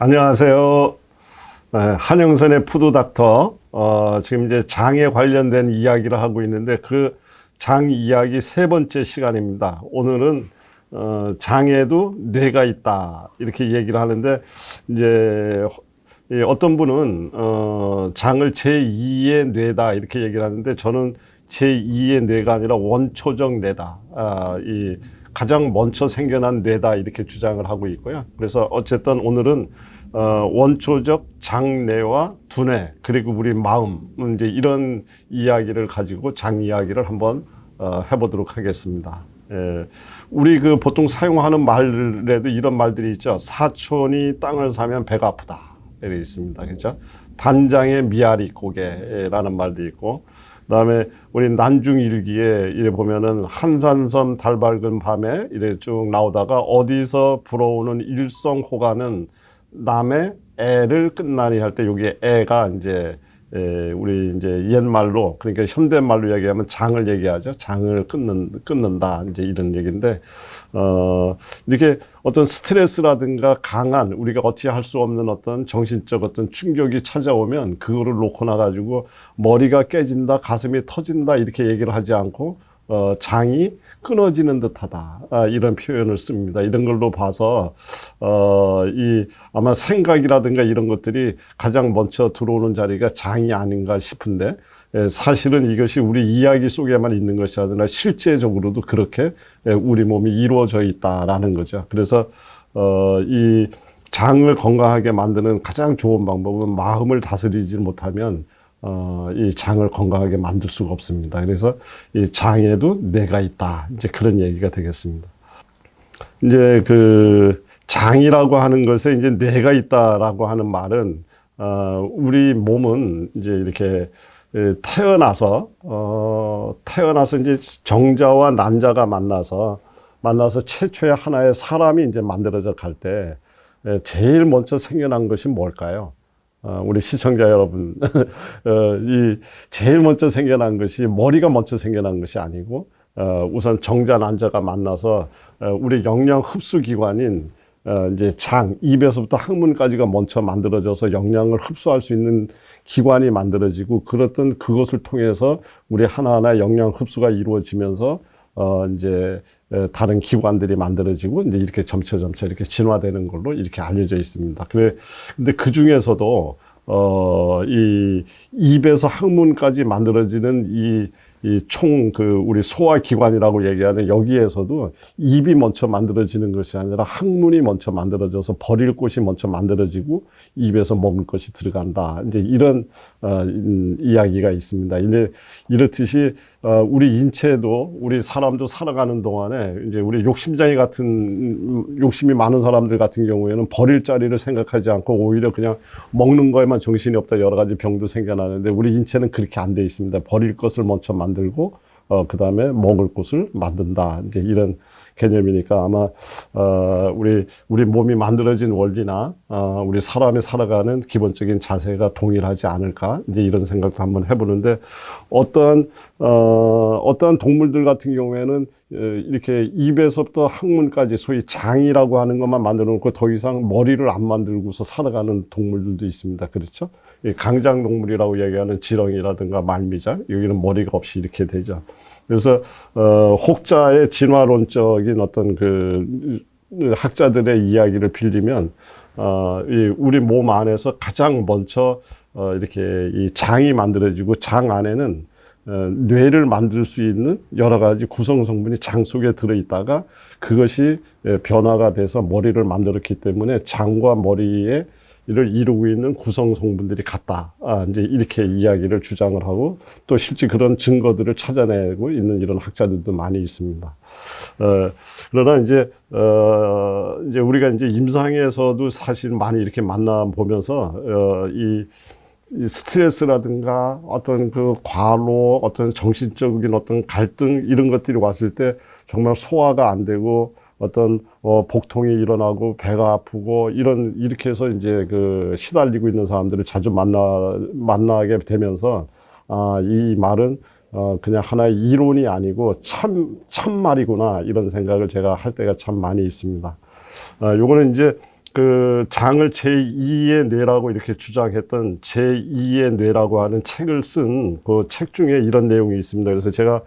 안녕하세요. 한영선의 푸드닥터. 지금 이제 장에 관련된 이야기를 하고 있는데 그 장 이야기 세 번째 시간입니다. 오늘은 장에도 뇌가 있다 이렇게 얘기를 하는데 이제 어떤 분은 장을 제2의 뇌다 이렇게 얘기를 하는데 저는 제2의 뇌가 아니라 원초적 뇌다. 이 가장 먼저 생겨난 뇌다 이렇게 주장을 하고 있고요. 그래서 어쨌든 오늘은 원초적 장뇌와 두뇌 그리고 우리 마음 이제 이런 이야기를 가지고 장 이야기를 한번 해보도록 하겠습니다. 우리 그 보통 사용하는 말에도 이런 말들이 있죠. 사촌이 땅을 사면 배가 아프다 이렇게 있습니다. 그렇죠? 단장의 미아리 고개라는 말도 있고, 그다음에 우리 난중일기에 이래 보면은 한산섬 달 밝은 밤에 이래 쭉 나오다가 어디서 불어오는 일성호가는 남의 애를 끝나니 할 때 여기 애가 이제 우리 이제 옛말로 그러니까 현대말로 얘기하면 장을 얘기하죠. 장을 끊는다 이제 이런 얘기인데 이렇게 어떤 스트레스라든가 강한 우리가 어찌할 수 없는 어떤 정신적 어떤 충격이 찾아오면 그거를 놓고 나가지고 머리가 깨진다, 가슴이 터진다 이렇게 얘기를 하지 않고 장이 끊어지는 듯하다 이런 표현을 씁니다. 이런 걸로 봐서 이 아마 생각이라든가 이런 것들이 가장 먼저 들어오는 자리가 장이 아닌가 싶은데 사실은 이것이 우리 이야기 속에만 있는 것이 아니라 실제적으로도 그렇게 우리 몸이 이루어져 있다라는 거죠. 그래서 이 장을 건강하게 만드는 가장 좋은 방법은 마음을 다스리지 못하면 이 장을 건강하게 만들 수가 없습니다. 그래서 이 장에도 뇌가 있다. 이제 그런 얘기가 되겠습니다. 이제 그 장이라고 하는 것에 이제 뇌가 있다라고 하는 말은 우리 몸은 이제 이렇게 태어나서 이제 정자와 난자가 만나서 최초의 하나의 사람이 이제 만들어져 갈 때 제일 먼저 생겨난 것이 뭘까요? 우리 시청자 여러분, 이 제일 먼저 생겨난 것이 머리가 먼저 생겨난 것이 아니고, 우선 정자, 난자가 만나서 우리 영양 흡수 기관인 이제 장, 입에서부터 항문까지가 먼저 만들어져서 영양을 흡수할 수 있는 기관이 만들어지고, 그렇던 그것을 통해서 우리 하나하나 영양 흡수가 이루어지면서 이제 다른 기관들이 만들어지고 이제 이렇게 점차 이렇게 진화되는 걸로 이렇게 알려져 있습니다. 근데 그 중에서도 이 입에서 항문까지 만들어지는 이 총 우리 소화기관이라고 얘기하는 여기에서도 입이 먼저 만들어지는 것이 아니라 항문이 먼저 만들어져서 버릴 곳이 먼저 만들어지고 입에서 먹을 것이 들어간다. 이제 이런 이야기가 있습니다. 이제 이렇듯이 우리 인체도 우리 사람도 살아가는 동안에 이제 우리 욕심이 많은 사람들 같은 경우에는 버릴 자리를 생각하지 않고 오히려 그냥 먹는 거에만 정신이 없다 여러 가지 병도 생겨나는데 우리 인체는 그렇게 안 돼 있습니다. 버릴 것을 먼저 만들고 그 다음에 먹을 것을 만든다. 이제 이런 개념이니까 아마 우리 몸이 만들어진 원리나 우리 사람이 살아가는 기본적인 자세가 동일하지 않을까 이제 이런 생각도 한번 해보는데 어떠한 동물들 같은 경우에는 이렇게 입에서부터 항문까지 소위 장이라고 하는 것만 만들어 놓고 더 이상 머리를 안 만들고서 살아가는 동물들도 있습니다. 그렇죠? 강장동물이라고 얘기하는 지렁이라든가 말미잘 여기는 머리가 없이 이렇게 되죠. 그래서 혹자의 진화론적인 어떤 그 학자들의 이야기를 빌리면 우리 몸 안에서 가장 먼저 이렇게 이 장이 만들어지고 장 안에는 뇌를 만들 수 있는 여러 가지 구성 성분이 장 속에 들어 있다가 그것이 변화가 돼서 머리를 만들었기 때문에 장과 머리에 이를 이루고 있는 구성 성분들이 같다. 이제 이렇게 이야기를 주장을 하고 또 실제 그런 증거들을 찾아내고 있는 이런 학자들도 많이 있습니다. 그러나 이제 우리가 이제 임상에서도 사실 많이 이렇게 만나보면서 이 스트레스라든가 어떤 그 과로, 어떤 정신적인 어떤 갈등 이런 것들이 왔을 때 정말 소화가 안 되고 어떤 복통이 일어나고 배가 아프고 이렇게 해서 이제 그 시달리고 있는 사람들을 자주 만나게 되면서 이 말은 그냥 하나의 이론이 아니고 참말이구나 이런 생각을 제가 할 때가 참 많이 있습니다. 요거는 이제 그 장을 제2의 뇌라고 이렇게 주장했던 제2의 뇌라고 하는 책을 쓴 그 책 중에 이런 내용이 있습니다. 그래서 제가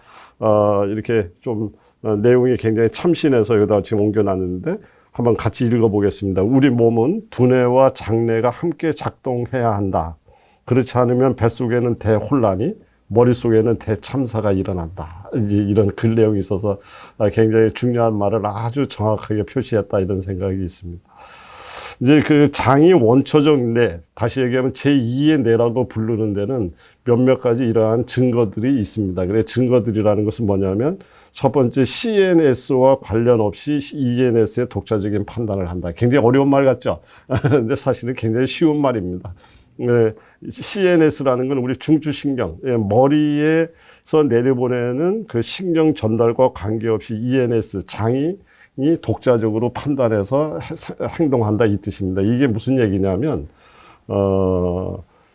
이렇게 좀 내용이 굉장히 참신해서 여기다 지금 옮겨놨는데 한번 같이 읽어보겠습니다. 우리 몸은 두뇌와 장뇌가 함께 작동해야 한다. 그렇지 않으면 뱃속에는 대혼란이, 머릿속에는 대참사가 일어난다. 이런 글 내용이 있어서 굉장히 중요한 말을 아주 정확하게 표시했다, 이런 생각이 있습니다. 이제 그 장이 원초적 뇌, 다시 얘기하면 제2의 뇌라고 부르는 데는 몇몇 가지 이러한 증거들이 있습니다. 그래, 증거들이라는 것은 뭐냐면, 첫 번째, CNS와 관련 없이 ENS의 독자적인 판단을 한다. 굉장히 어려운 말 같죠? 근데 사실은 굉장히 쉬운 말입니다. CNS라는 건 우리 중추신경, 머리에서 내려보내는 그 신경 전달과 관계없이 ENS, 장이 독자적으로 판단해서 행동한다, 이 뜻입니다. 이게 무슨 얘기냐면,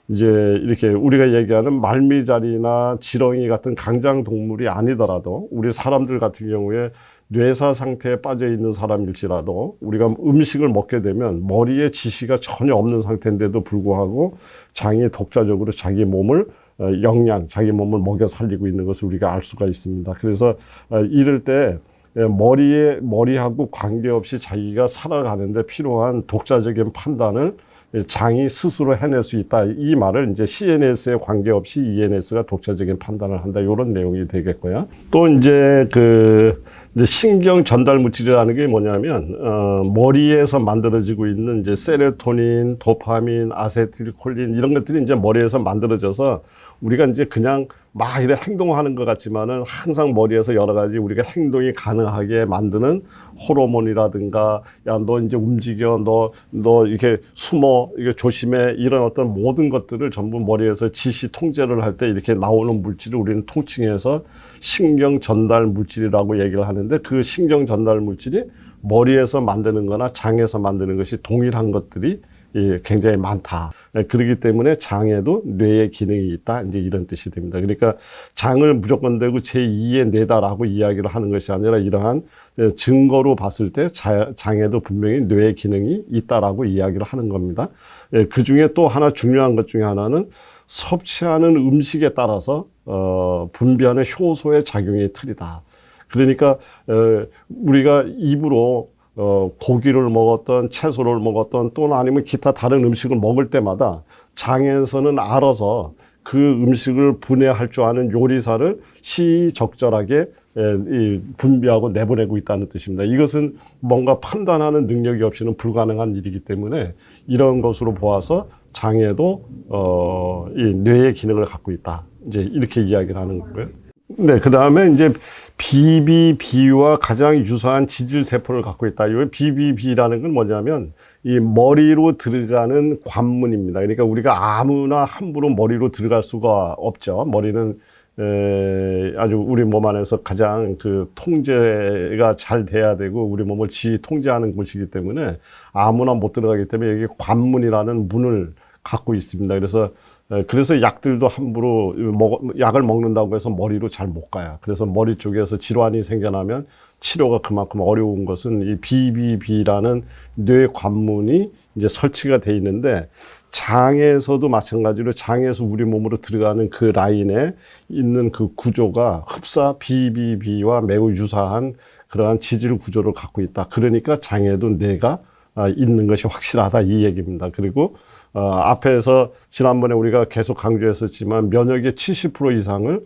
이제 이렇게 우리가 얘기하는 말미잘이나 지렁이 같은 강장 동물이 아니더라도 우리 사람들 같은 경우에 뇌사 상태에 빠져 있는 사람일지라도 우리가 음식을 먹게 되면 머리에 지시가 전혀 없는 상태인데도 불구하고 장이 독자적으로 자기 몸을 자기 몸을 먹여 살리고 있는 것을 우리가 알 수가 있습니다. 그래서 이럴 때 머리하고 관계없이 자기가 살아가는데 필요한 독자적인 판단을 장이 스스로 해낼 수 있다. 이 말을 이제 CNS에 관계없이 ENS가 독자적인 판단을 한다. 이런 내용이 되겠고요. 또 이제 이제 신경 전달 물질이라는 게 뭐냐면, 머리에서 만들어지고 있는 이제 세로토닌, 도파민, 아세틸콜린 이런 것들이 이제 머리에서 만들어져서 우리가 이제 그냥 막 이렇게 행동하는 것 같지만은 항상 머리에서 여러 가지 우리가 행동이 가능하게 만드는 호르몬이라든가, 야, 너 이제 움직여, 너 이렇게 숨어, 이게 조심해, 이런 어떤 모든 것들을 전부 머리에서 지시 통제를 할 때 이렇게 나오는 물질을 우리는 통칭해서 신경 전달 물질이라고 얘기를 하는데, 그 신경 전달 물질이 머리에서 만드는 거나 장에서 만드는 것이 동일한 것들이 굉장히 많다. 그렇기 때문에 장에도 뇌의 기능이 있다, 이제 이런 뜻이 됩니다. 그러니까 장을 무조건 대고 제2의 뇌다라고 이야기를 하는 것이 아니라 이러한 증거로 봤을 때 장에도 분명히 뇌의 기능이 있다라고 이야기를 하는 겁니다. 그 중에 또 하나 중요한 것 중에 하나는 섭취하는 음식에 따라서 분비하는 효소의 작용이 틀리다. 그러니까 우리가 입으로 고기를 먹었던, 채소를 먹었던, 또는 아니면 기타 다른 음식을 먹을 때마다 장에서는 알아서 그 음식을 분해할 줄 아는 요리사를 시적절하게 분비하고 내보내고 있다는 뜻입니다. 이것은 뭔가 판단하는 능력이 없이는 불가능한 일이기 때문에 이런 것으로 보아서 장에도 이 뇌의 기능을 갖고 있다, 이제 이렇게 이야기를 하는 거고요. 네, 그 다음에 이제 BBB와 가장 유사한 지질세포를 갖고 있다. 이 BBB라는 건 뭐냐면 이 머리로 들어가는 관문입니다. 그러니까 우리가 아무나 함부로 머리로 들어갈 수가 없죠. 머리는 아주 우리 몸 안에서 가장 그 통제가 잘 돼야 되고 우리 몸을 통제하는 곳이기 때문에 아무나 못 들어가기 때문에 여기 관문이라는 문을 갖고 있습니다. 그래서 약들도 함부로 약을 먹는다고 해서 머리로 잘 못 가요. 그래서 머리 쪽에서 질환이 생겨나면 치료가 그만큼 어려운 것은 이 BBB라는 뇌 관문이 이제 설치가 돼 있는데, 장에서도 마찬가지로 장에서 우리 몸으로 들어가는 그 라인에 있는 그 구조가 흡사 BBB와 매우 유사한 그러한 지질 구조를 갖고 있다. 그러니까 장에도 뇌가 있는 것이 확실하다, 이 얘기입니다. 그리고 앞에서 지난번에 우리가 계속 강조했었지만 면역의 70% 이상을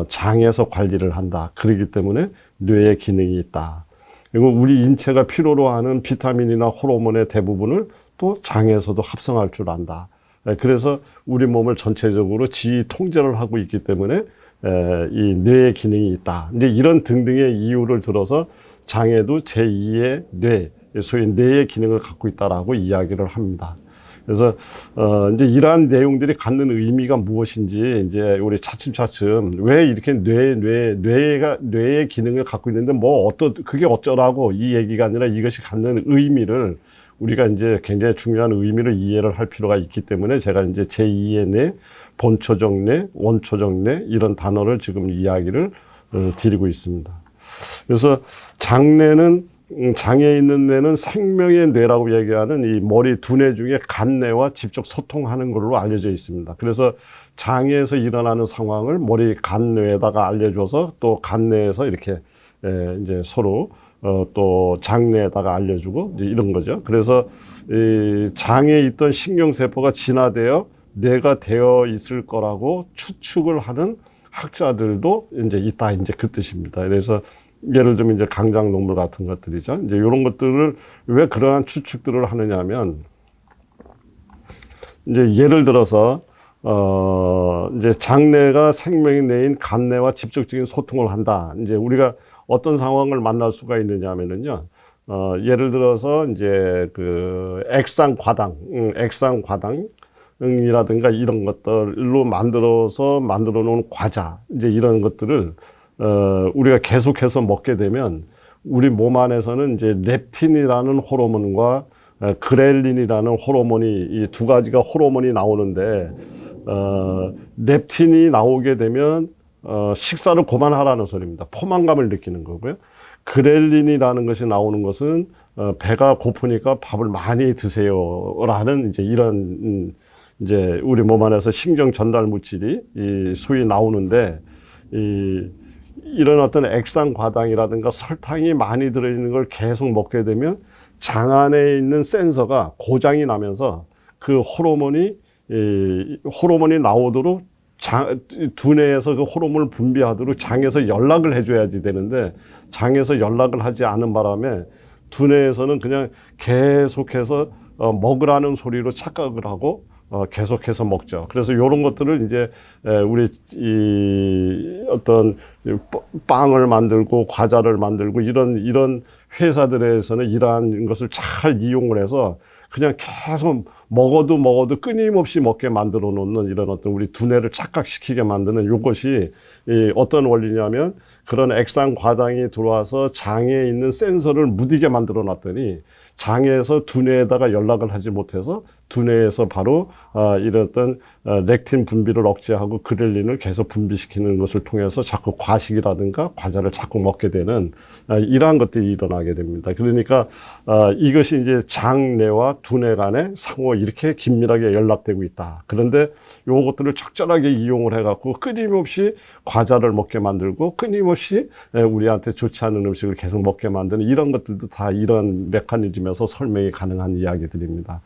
장에서 관리를 한다. 그렇기 때문에 뇌의 기능이 있다. 그리고 우리 인체가 필요로 하는 비타민이나 호르몬의 대부분을 또 장에서도 합성할 줄 안다. 그래서 우리 몸을 전체적으로 지휘 통제를 하고 있기 때문에 이 뇌의 기능이 있다. 이제 이런 등등의 이유를 들어서 장에도 제2의 뇌, 소위 뇌의 기능을 갖고 있다라고 이야기를 합니다. 그래서 이제 이러한 내용들이 갖는 의미가 무엇인지 이제 우리 차츰차츰 왜 이렇게 뇌의 기능을 갖고 있는데 그게 어쩌라고, 이 얘기가 아니라 이것이 갖는 의미를 우리가 이제 굉장히 중요한 의미를 이해를 할 필요가 있기 때문에 제가 이제 제2의 뇌, 본초적 뇌, 원초적 뇌 이런 단어를 지금 이야기를 드리고 있습니다. 그래서 장뇌는 장에 있는 뇌는 생명의 뇌라고 얘기하는 이 머리 두뇌 중에 간뇌와 직접 소통하는 걸로 알려져 있습니다. 그래서 장에서 일어나는 상황을 머리 간뇌에다가 알려줘서 또 간뇌에서 이렇게 이제 서로 또 장뇌에다가 알려주고 이제 이런 거죠. 그래서 이 장에 있던 신경세포가 진화되어 뇌가 되어 있을 거라고 추측을 하는 학자들도 이제 있다, 이제 그 뜻입니다. 그래서 예를 들면 이제 강장동물 같은 것들이죠. 이제 이런 것들을 왜 그러한 추측들을 하느냐면, 이제 예를 들어서 이제 장내가 생명의 뇌인 간내와 직접적인 소통을 한다. 이제 우리가 어떤 상황을 만날 수가 있느냐면은요. 예를 들어서 이제 그 액상과당이라든가 이런 것들로 만들어 놓은 과자, 이제 이런 것들을 우리가 계속해서 먹게 되면 우리 몸 안에서는 이제 렙틴이라는 호르몬과 그렐린이라는 호르몬이, 이 두 가지가 호르몬이 나오는데, 렙틴이 나오게 되면 식사를 그만하라는 소리입니다. 포만감을 느끼는 거고요. 그렐린이라는 것이 나오는 것은 배가 고프니까 밥을 많이 드세요라는 이제 이런 이제 우리 몸 안에서 신경 전달 물질이 이 소위 나오는데, 이런 어떤 액상과당이라든가 설탕이 많이 들어있는 걸 계속 먹게 되면 장 안에 있는 센서가 고장이 나면서 그 호르몬이 나오도록 두뇌에서 그 호르몬을 분비하도록 장에서 연락을 해줘야지 되는데, 장에서 연락을 하지 않은 바람에 두뇌에서는 그냥 계속해서 먹으라는 소리로 착각을 하고 계속해서 먹죠. 그래서 이런 것들을 이제 우리 이 어떤 빵을 만들고 과자를 만들고 이런 회사들에서는 이러한 것을 잘 이용을 해서 그냥 계속 먹어도 끊임없이 먹게 만들어 놓는 이런 어떤 우리 두뇌를 착각시키게 만드는 이것이 어떤 원리냐면, 그런 액상과당이 들어와서 장에 있는 센서를 무디게 만들어 놨더니 장에서 두뇌에다가 연락을 하지 못해서 두뇌에서 바로 이런 어떤 렉틴 분비를 억제하고 그렐린을 계속 분비시키는 것을 통해서 자꾸 과식이라든가 과자를 자꾸 먹게 되는 이러한 것들이 일어나게 됩니다. 그러니까 이것이 이제 장내와 두뇌 간에 상호 이렇게 긴밀하게 연락되고 있다. 그런데 요것들을 적절하게 이용을 해갖고 끊임없이 과자를 먹게 만들고 끊임없이 우리한테 좋지 않은 음식을 계속 먹게 만드는 이런 것들도 다 이런 메커니즘에서 설명이 가능한 이야기들입니다.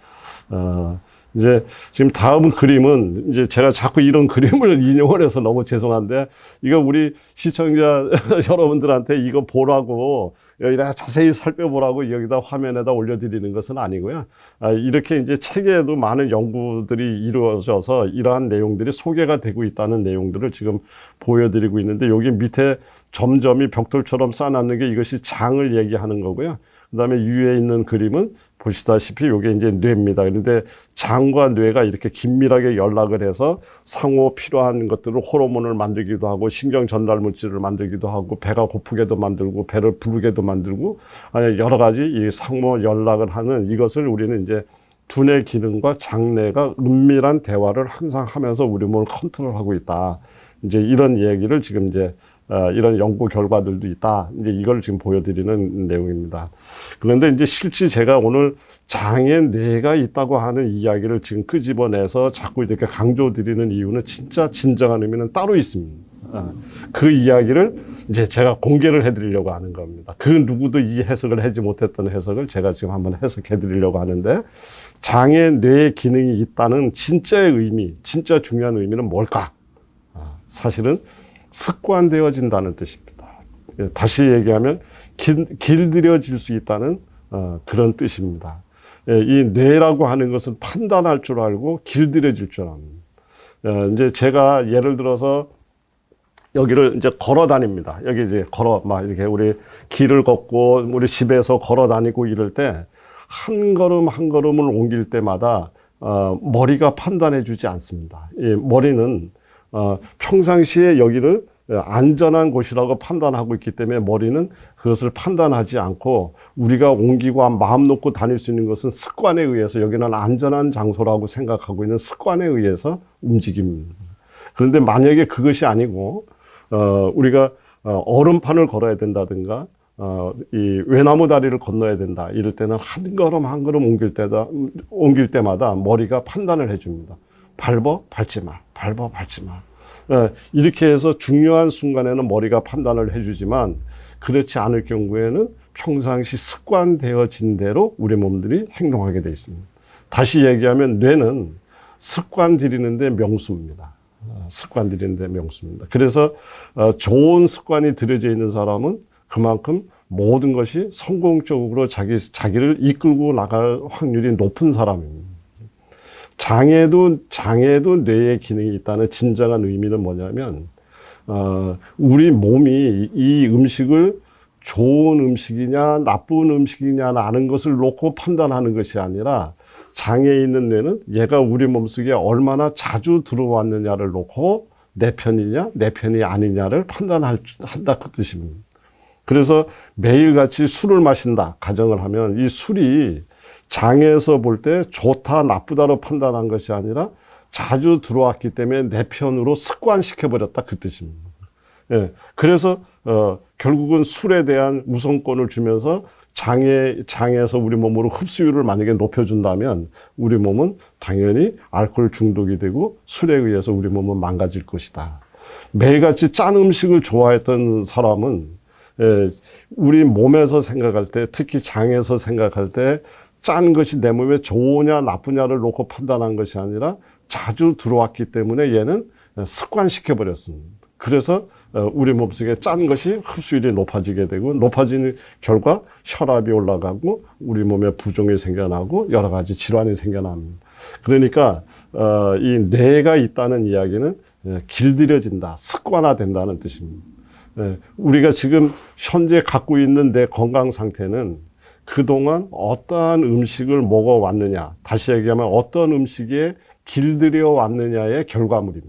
이제 지금 다음 그림은 이제 제가 자꾸 이런 그림을 인용을 해서 너무 죄송한데, 이거 우리 시청자 여러분들한테 이거 보라고 여기다 자세히 살펴보라고 여기다 화면에다 올려드리는 것은 아니고요. 이렇게 이제 책에도 많은 연구들이 이루어져서 이러한 내용들이 소개가 되고 있다는 내용들을 지금 보여드리고 있는데, 여기 밑에 점점이 벽돌처럼 쌓아놨는 게 이것이 장을 얘기하는 거고요. 그 다음에 위에 있는 그림은 보시다시피 이게 이제 뇌입니다. 그런데 장과 뇌가 이렇게 긴밀하게 연락을 해서 상호 필요한 것들을 호르몬을 만들기도 하고 신경 전달 물질을 만들기도 하고 배가 고프게도 만들고 배를 부르게도 만들고 여러 가지 이 상호 연락을 하는 이것을 우리는 이제 두뇌 기능과 장뇌가 은밀한 대화를 항상 하면서 우리 몸을 컨트롤하고 있다. 이제 이런 얘기를 지금 이제 이런 연구 결과들도 있다. 이제 이걸 지금 보여드리는 내용입니다. 그런데 이제 실제 제가 오늘 장에 뇌가 있다고 하는 이야기를 지금 끄집어내서 자꾸 이렇게 강조드리는 이유는 진짜 진정한 의미는 따로 있습니다. 그 이야기를 이제 제가 공개를 해드리려고 하는 겁니다. 그 누구도 이 해석을 하지 못했던 해석을 제가 지금 한번 해석해드리려고 하는데, 장에 뇌의 기능이 있다는 진짜의 의미, 진짜 중요한 의미는 뭘까? 사실은 습관되어진다는 뜻입니다. 다시 얘기하면 길들여질 수 있다는 그런 뜻입니다. 이 뇌라고 하는 것은 판단할 줄 알고 길들여질 줄 압니다. 이제 제가 예를 들어서 여기를 이제 걸어 다닙니다. 여기 이제 막 이렇게 우리 길을 걷고 우리 집에서 걸어 다니고 이럴 때 한 걸음 한 걸음을 옮길 때마다 머리가 판단해 주지 않습니다. 이 머리는 평상시에 여기를 안전한 곳이라고 판단하고 있기 때문에 머리는 그것을 판단하지 않고, 우리가 옮기고 마음 놓고 다닐 수 있는 것은 습관에 의해서 여기는 안전한 장소라고 생각하고 있는 습관에 의해서 움직입니다. 그런데 만약에 그것이 아니고 우리가 얼음판을 걸어야 된다든가 이 외나무 다리를 건너야 된다. 이럴 때는 한 걸음 한 걸음 옮길 때마다 머리가 판단을 해줍니다. 밟지 마. 밟지 마. 이렇게 해서 중요한 순간에는 머리가 판단을 해주지만 그렇지 않을 경우에는 평상시 습관되어진 대로 우리 몸들이 행동하게 되어 있습니다. 다시 얘기하면 뇌는 습관 들이는데 명수입니다. 습관 들이는데 명수입니다. 그래서 좋은 습관이 들여져 있는 사람은 그만큼 모든 것이 성공적으로 자기를 이끌고 나갈 확률이 높은 사람입니다. 장애도 뇌의 기능이 있다는 진정한 의미는 뭐냐면, 우리 몸이 이 음식을 좋은 음식이냐, 나쁜 음식이냐 아는 것을 놓고 판단하는 것이 아니라, 장애에 있는 뇌는 얘가 우리 몸속에 얼마나 자주 들어왔느냐를 놓고 내 편이냐, 내 편이 아니냐를 판단한다 그 뜻입니다. 그래서 매일같이 술을 마신다 가정을 하면 이 술이 장에서 볼 때 좋다 나쁘다로 판단한 것이 아니라 자주 들어왔기 때문에 내 편으로 습관시켜버렸다 그 뜻입니다. 예, 그래서 결국은 술에 대한 우선권을 주면서 장에서 우리 몸으로 흡수율을 만약에 높여준다면 우리 몸은 당연히 알코올 중독이 되고 술에 의해서 우리 몸은 망가질 것이다. 매일같이 짠 음식을 좋아했던 사람은 우리 몸에서 생각할 때, 특히 장에서 생각할 때 짠 것이 내 몸에 좋으냐 나쁘냐를 놓고 판단한 것이 아니라 자주 들어왔기 때문에 얘는 습관시켜 버렸습니다. 그래서 우리 몸속에 짠 것이 흡수율이 높아지게 되고 높아지는 결과 혈압이 올라가고 우리 몸에 부종이 생겨나고 여러 가지 질환이 생겨납니다. 그러니까 이 뇌가 있다는 이야기는 길들여진다, 습관화된다는 뜻입니다. 우리가 지금 현재 갖고 있는 내 건강 상태는 그동안 어떠한 음식을 먹어왔느냐, 다시 얘기하면 어떤 음식에 길들여 왔느냐의 결과물입니다.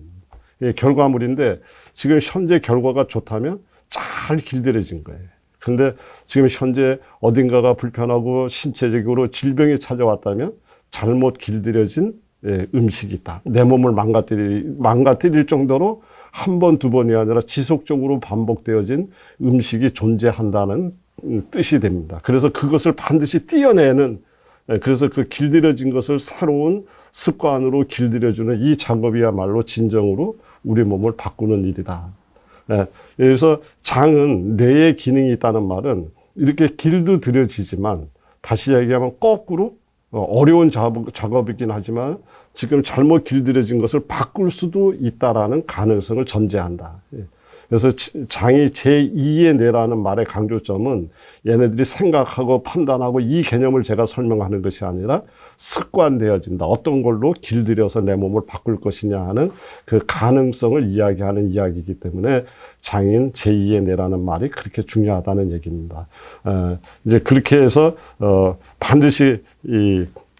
결과물인데 지금 현재 결과가 좋다면 잘 길들여진 거예요. 그런데 지금 현재 어딘가가 불편하고 신체적으로 질병이 찾아왔다면 잘못 길들여진 음식이 있다. 내 몸을 망가뜨릴 정도로 한 번, 두 번이 아니라 지속적으로 반복되어진 음식이 존재한다는 뜻이 됩니다. 그래서 그것을 반드시 띄어내는, 그래서 그 길들여진 것을 새로운 습관으로 길들여주는 이 작업이야말로 진정으로 우리 몸을 바꾸는 일이다. 그래서 장은 뇌의 기능이 있다는 말은 이렇게 길들여지지만 다시 얘기하면 거꾸로 어려운 작업이긴 하지만 지금 잘못 길들여진 것을 바꿀 수도 있다라는 가능성을 전제한다. 그래서 장이 제2의 뇌라는 말의 강조점은 얘네들이 생각하고 판단하고 이 개념을 제가 설명하는 것이 아니라 습관되어진다. 어떤 걸로 길들여서 내 몸을 바꿀 것이냐 하는 그 가능성을 이야기하는 이야기이기 때문에 장인 제2의 뇌라는 말이 그렇게 중요하다는 얘기입니다. 이제 그렇게 해서 반드시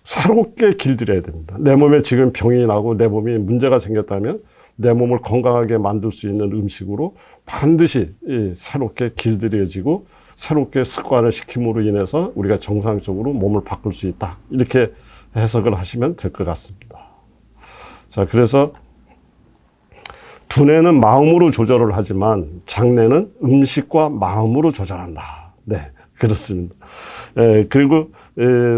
새롭게 길들여야 됩니다. 내 몸에 지금 병이 나고 내 몸이 문제가 생겼다면 내 몸을 건강하게 만들 수 있는 음식으로 반드시 새롭게 길들여지고 새롭게 습관을 시킴으로 인해서 우리가 정상적으로 몸을 바꿀 수 있다. 이렇게 해석을 하시면 될 것 같습니다. 자, 그래서 두뇌는 마음으로 조절을 하지만 장뇌는 음식과 마음으로 조절한다. 네, 그렇습니다. 그리고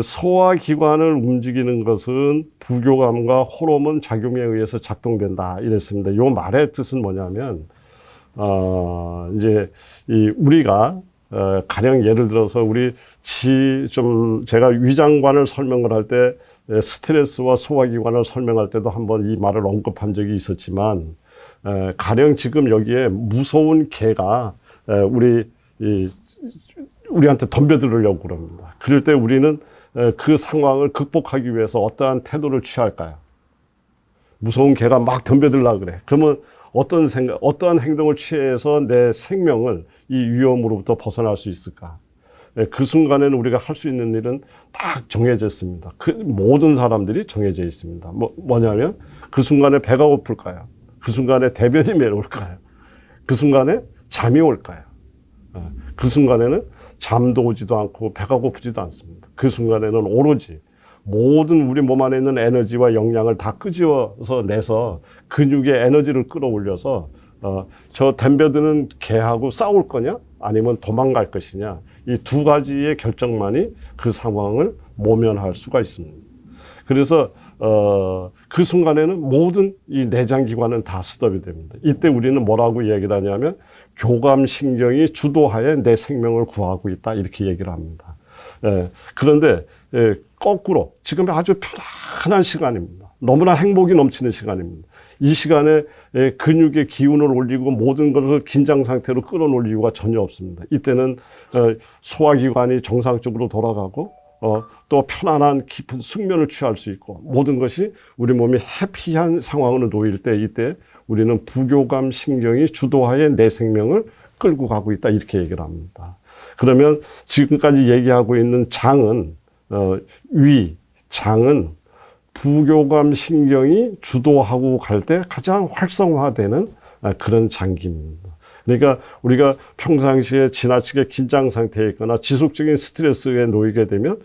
소화기관을 움직이는 것은 부교감과 호르몬 작용에 의해서 작동된다. 이랬습니다. 이 말의 뜻은 뭐냐면, 이제, 우리가, 가령 예를 들어서 제가 위장관을 설명을 할 때, 스트레스와 소화기관을 설명할 때도 한번 이 말을 언급한 적이 있었지만, 가령 지금 여기에 무서운 개가, 우리한테 덤벼들으려고 그럽니다. 그럴 때 우리는 그 상황을 극복하기 위해서 어떠한 태도를 취할까요? 무서운 개가 막 덤벼들려고 그래. 그러면 어떠한 행동을 취해서 내 생명을 이 위험으로부터 벗어날 수 있을까? 그 순간에는 우리가 할 수 있는 일은 딱 정해져 있습니다. 모든 사람들이 정해져 있습니다. 뭐냐면 그 순간에 배가 고플까요? 그 순간에 대변이 메올까요? 그 순간에 잠이 올까요? 그 순간에는 잠도 오지도 않고 배가 고프지도 않습니다. 그 순간에는 오로지 모든 우리 몸 안에 있는 에너지와 영양을 다 끄집어서 내서 근육의 에너지를 끌어올려서 저 덤벼드는 개하고 싸울 거냐? 아니면 도망갈 것이냐, 이 두 가지의 결정만이 그 상황을 모면할 수가 있습니다. 그래서 그 순간에는 모든 이 내장기관은 다 스톱이 됩니다. 이때 우리는 뭐라고 얘기를 하냐면 교감신경이 주도하에 내 생명을 구하고 있다, 이렇게 얘기를 합니다. 그런데 거꾸로 지금 아주 편안한 시간입니다. 너무나 행복이 넘치는 시간입니다. 이 시간에 근육의 기운을 올리고 모든 것을 긴장 상태로 끌어올릴 이유가 전혀 없습니다. 이때는 소화기관이 정상적으로 돌아가고 또 편안한 깊은 숙면을 취할 수 있고 모든 것이 우리 몸이 해피한 상황으로 놓일 때 이때 우리는 부교감 신경이 주도하에 내 생명을 끌고 가고 있다, 이렇게 얘기를 합니다. 그러면 지금까지 얘기하고 있는 장은 장은 부교감 신경이 주도하고 갈 때 가장 활성화되는 그런 장기입니다. 그러니까 우리가 평상시에 지나치게 긴장 상태에 있거나 지속적인 스트레스에 놓이게 되면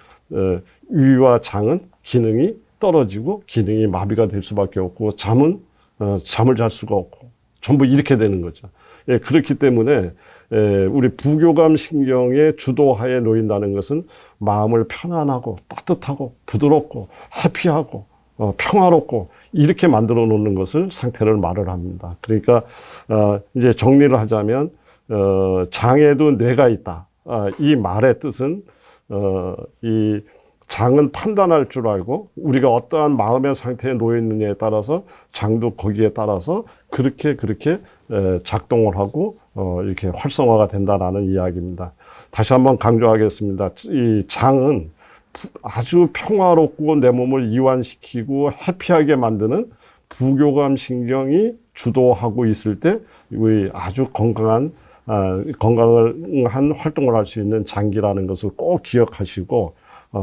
위와 장은 기능이 떨어지고 기능이 마비가 될 수밖에 없고 잠을 잘 수가 없고 전부 이렇게 되는 거죠. 그렇기 때문에 우리 부교감 신경의 주도하에 놓인다는 것은 마음을 편안하고 따뜻하고 부드럽고 해피하고 평화롭고 이렇게 만들어 놓는 것을 상태를 말을 합니다. 그러니까 이제 정리를 하자면 장에도 뇌가 있다. 이 말의 뜻은 이 장은 판단할 줄 알고 우리가 어떠한 마음의 상태에 놓여 있느냐에 따라서 장도 거기에 따라서 그렇게 작동을 하고 이렇게 활성화가 된다라는 이야기입니다. 다시 한번 강조하겠습니다. 이 장은 아주 평화롭고 내 몸을 이완시키고 해피하게 만드는 부교감 신경이 주도하고 있을 때 우리 아주 건강한 활동을 할 수 있는 장기라는 것을 꼭 기억하시고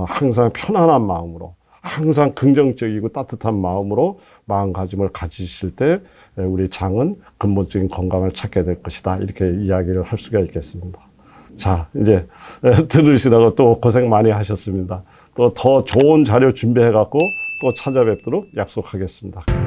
항상 편안한 마음으로 항상 긍정적이고 따뜻한 마음으로 마음가짐을 가지실 때 우리 장은 근본적인 건강을 찾게 될 것이다, 이렇게 이야기를 할 수가 있겠습니다. 자, 이제 들으시다가 또 고생 많이 하셨습니다. 또 더 좋은 자료 준비해 갖고 또 찾아뵙도록 약속하겠습니다.